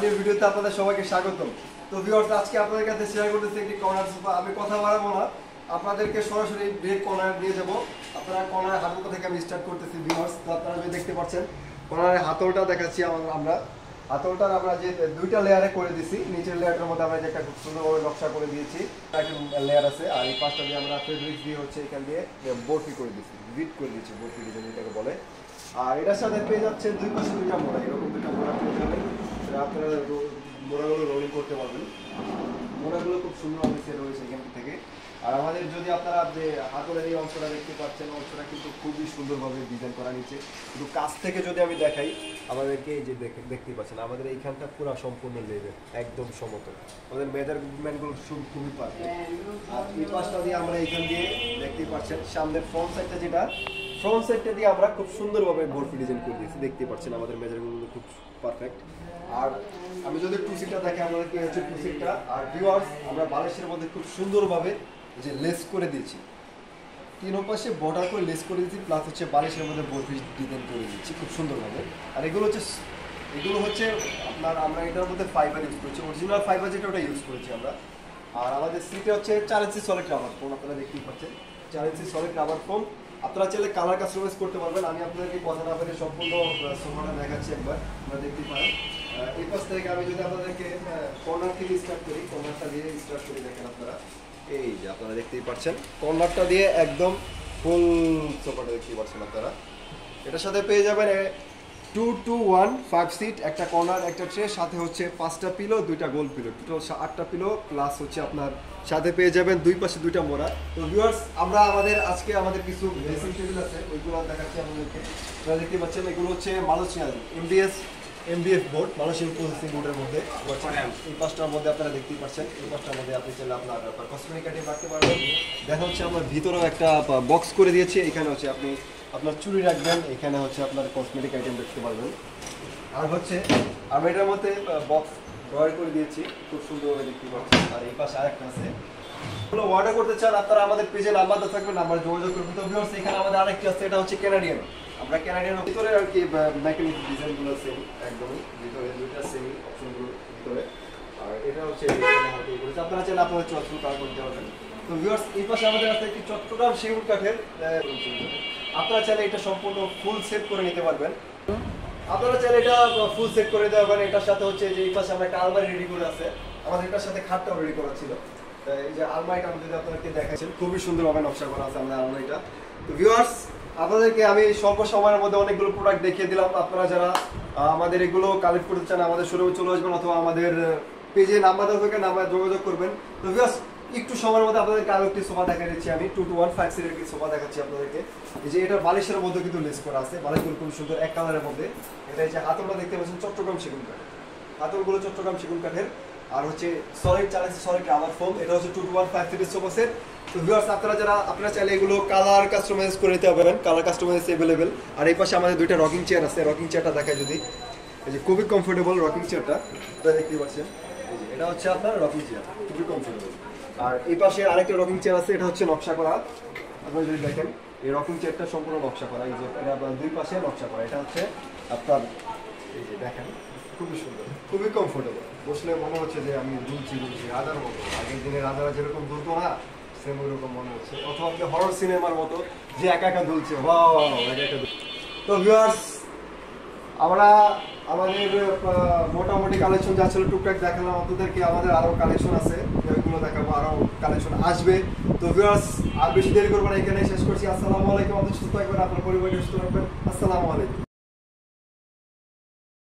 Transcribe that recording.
New ভিডিওতে আপনাদের সবাইকে স্বাগতম। তো ভিউয়ার্স, আজকে আপনাদের কাছে শেয়ার করতেছি একটি কর্নার সোফা। আমি কথা বাড়াবো না, আপনাদেরকে সরাসরি বেড কর্নার নিয়ে যাব। আপনারা কর্নারের হাতলটা থেকে আমি স্টার্ট করতেছি ভিউয়ার্স। তো আপনারা দেখতে পাচ্ছেন কর্নারের হাতলটা দেখাচ্ছি। আমরা হাতলটার আমরা যে দুইটা লেয়ারে করে দিছি, নিচের লেয়ারটার মধ্যে আমরা যে একটা খুব সুন্দরভাবে নকশা করে দিয়েছি, একটা লেয়ার আছে। আর এই পাশটা দিয়ে আমরা ফেব্রিক্স দিয়ে হচ্ছে এখান দিয়ে বরফি করে দিয়েছি, বিট করে দিয়েছি, বরফি ডিজাইন এটাকে বলে। আর এটার সাথে পেয়ে যাচ্ছে দুই পাশে দুইটা মোড়া, এরকম দুইটা মোড়া পেয়ে যাবেন। আপনারা মোড়াগুলো রোলিং করতে পারবেন। মোড়াগুলো খুব সুন্দরভাবে সেট হয়েছে এখান থেকে। আর আমাদের যদি আপনারা যে হাতলের এই অংশটা দেখতে পাচ্ছেন, অংশটা কিন্তু খুবই সুন্দরভাবে ডিজাইন করা নিচে। কিন্তু কাছ থেকে যদি আমি দেখাই আমাদেরকে, এই যে দেখতেই পাচ্ছেন আমাদের এইখানটা পুরো সম্পূর্ণ লেভেল, একদম সমতল। আমাদের মেজারমেন্টগুলো খুবই পারফেক্ট। আর এই পাশটা দিয়ে আমরা এইখান দিয়ে দেখতেই পাচ্ছেন সামনের ফ্রন্ট সাইডটা, যেটা ফ্রন্ট সাইডটা দিয়ে আমরা খুব সুন্দরভাবে বরফি ডিজাইন করে দিয়েছি। দেখতে পাচ্ছেন আমাদের মেজারমেন্টগুলো খুব পারফেক্ট। আর আমি যদি টু সিটটা দেখি আমাদেরকে হচ্ছে টু সিটটা। আর ভিউয়ার্স, আমরা বালিশের মধ্যে খুব সুন্দরভাবে যে লেস করে দিয়েছি, তিন পাশে বর্ডার করে লেস করে দিয়েছি, প্লাস হচ্ছে বালিশের মধ্যে বরফি ডিজাইন করে দিচ্ছি খুব সুন্দরভাবে। আর এগুলো হচ্ছে আপনার, আমরা এটার মধ্যে ফাইবার ইউজ করেছি, অরিজিনাল ফাইবার যেটা ওটা ইউজ করেছি আমরা। আর আমাদের সিটে হচ্ছে 4 ইঞ্চি সলিড রাবার ফোম, আপনারা দেখতেই পাচ্ছেন 4 ইঞ্চি সলিড রাবার ফোম। আপনারা চাইলে কালার কাস্টমাইজ করতে পারবেন। আমি আপনাদেরকে কথা না বলে সম্পূর্ণ সোফাটা দেখাচ্ছি একবার, আপনারা দেখতে পারেন। এই পাশ থেকে আমি যদি আপনাদেরকে কর্নার থেকে স্টার্ট করি, কর্নারটা দিয়ে স্টার্ট করি, দেখেন আপনারা এই যে আপনারা দেখতেই পাচ্ছেন কর্নারটা দিয়ে একদম ফুল সোফাটা দেখতেই পাচ্ছেন আপনারা। এটার সাথে পেয়ে যাবেন 2-2-1 5 সিট, একটা কর্নার, একটা ট্রে, সাথে হচ্ছে 5টা পিলো, 2টা গোল পিলো, টোটাল 8টা পিলো, প্লাস হচ্ছে আপনার সাথে পেয়ে যাবেন দুই পাশে 2টা মোড়া। তো ভিউয়ার্স, আমরা আজকে আমাদের কিছু ড্রেসিং টেবিল আছে, ওইগুলো দেখাচ্ছি আপনাদেরকে। আপনারা দেখতে পাচ্ছেন এগুলো হচ্ছে Malaysian MDF board, Malaysian processing বোর্ডের মধ্যে। এই পাশটার মধ্যে আপনারা দেখতেই পাচ্ছেন, এই পাশটার মধ্যে আপনি চাইলে আপনার কসমেটিক আইটেম রাখতে পারবেন। দেখা হচ্ছে আমরা ভিতরেও একটা বক্স করে দিয়েছি, এখানে হচ্ছে আপনি আপনার চুড়ি রাখবেন, এখানে হচ্ছে আপনার কসমেটিক আইটেম রাখতে পারবেন। আর হচ্ছে আমি এটার মধ্যে বক্স ড্রয়ার করে দিয়েছি, খুব সুন্দরভাবে দেখতে পাচ্ছেন। আর এই পাশে আরেকটা আছে। এগুলো অর্ডার করতে চান আপনারা আমাদের পেজে নাম্বারটা থাকবে, নাম্বার যোগাযোগ করবেন। তো ভিউয়ার্স, এখানে আমাদের আরেকটা আছে, এটা হচ্ছে ক্যানাডিয়ান। আমরা ক্যানাডিয়ান ভিতরে আর কি মেকানিক ডিজাইনগুলো সেম, একদমই ভিতরে দুইটা সেম অপশনগুলো ভিতরে। আর এটা হচ্ছে আপনারা চাইলে আপনারা চুজ কালার করতে পারবেন। তো ভিউয়ার্স, এই পাশে আমাদের আছে একটি চট্টগ্রাম সেগুন কাঠের, আপনারা চাইলে এটা সম্পূর্ণ ফুল সেট করে নিতে পারবেন। আপনারা চাইলে এটা ফুল সেট করে দিতে পারবেন। এটার সাথে হচ্ছে যে এই পাশে আমরা একটা আলমারি রেডি করে আছে, আমাদের এটার সাথে খাটটাও রেডি করা ছিল। এই যে আলমারিটা আমি যদি আপনাদেরকে দেখাচ্ছেন, খুবই সুন্দরভাবে নকশা করা আছে আমাদের আলমারিটা। তো ভিউয়ার্স, আপনাদেরকে আমি স্বল্প সময়ের মধ্যে অনেকগুলো প্রোডাক্ট দেখিয়ে দিলাম। আপনারা যারা আমাদের এগুলো কালেক্ট করতে চান, আমাদের শোরুমে চলে আসবেন, অথবা আমাদের পেজে নাম্বার দেওয়া থাকে, নাম্বার যোগাযোগ করবেন। তো ভিউয়ার্স, একটু সময়ের মধ্যে আপনাদেরকে আরো একটি সোফা দেখা দিচ্ছি আমি, 2-1 5 সিটের একটি সোফা দেখাচ্ছি আপনাদেরকে। এই যে এটা বালিশের মধ্যে কিন্তু লেস করা আছে, বালিশগুলো খুব সুন্দর এক কালারের মধ্যে। এটা এই যে হাতলটা দেখতে পাচ্ছেন চট্টগ্রাম সেগুন কাঠের, হাতলগুলো চট্টগ্রাম সেগুন কাঠের। আর হচ্ছে সলিড 4 ইঞ্চি সলিড রাবার ফোম, এটা হচ্ছে 2-1 5 সিটের সোফা সেট। তো ভিউয়ার্স, আপনারা চাইলে এগুলো কালার কাস্টমাইজ করে নিতে পারবেন, কালার কাস্টমাইজ अवेलेबल। আর এই পাশে আমাদের দুইটা রকিং চেয়ার আছে, রকিং চেয়ারটা দেখাই যদি, এই যে খুবই কমফোর্টেবল রকিং চেয়ারটা, এটা দেখতে পাচ্ছেন। এই যে এটা হচ্ছে আপনার রকিং চেয়ার, খুবই কমফোর্টেবল। আর এই পাশে আরেকটা রকিং চেয়ার আছে, এটা হচ্ছে নকশা করা। আপনারা যদি দেখেন এই রকিং চেয়ারটা সম্পূর্ণ নকশা করা, এই যে এটা আপনার দুই পাশে নকশা করা। এটা হচ্ছে আপনার, এই যে দেখেন খুবই সুন্দর, খুবই কমফোর্টেবল। বসলে মনে হচ্ছে যে আমি দুলছি রাজার মতো, আগের দিনে রাজারা যেরকম দুলতো না, সেম ওইরকম মনে হচ্ছে। অথবা আপনি হরর সিনেমার মতো যে একা একা দুলছে, ওয়াও একা একা। তো ভিউয়ার্স, আমরা আমাদের মোটামুটি কালেকশন যা ছিল টুকটাক দেখালাম আপনাদেরকে। আমাদের আরো কালেকশন আছে, ওইগুলো দেখাবো, আরো কালেকশন আসবে। তো ভিউয়ার্স, আর বেশি দেরি করবো না, এখানে শেষ করছি। আসসালামু আলাইকুম। আপনাদের সুস্থ থাকবেন, আপনার পরিবারকে সুস্থ রাখবেন। আসসালামু আলাইকুম।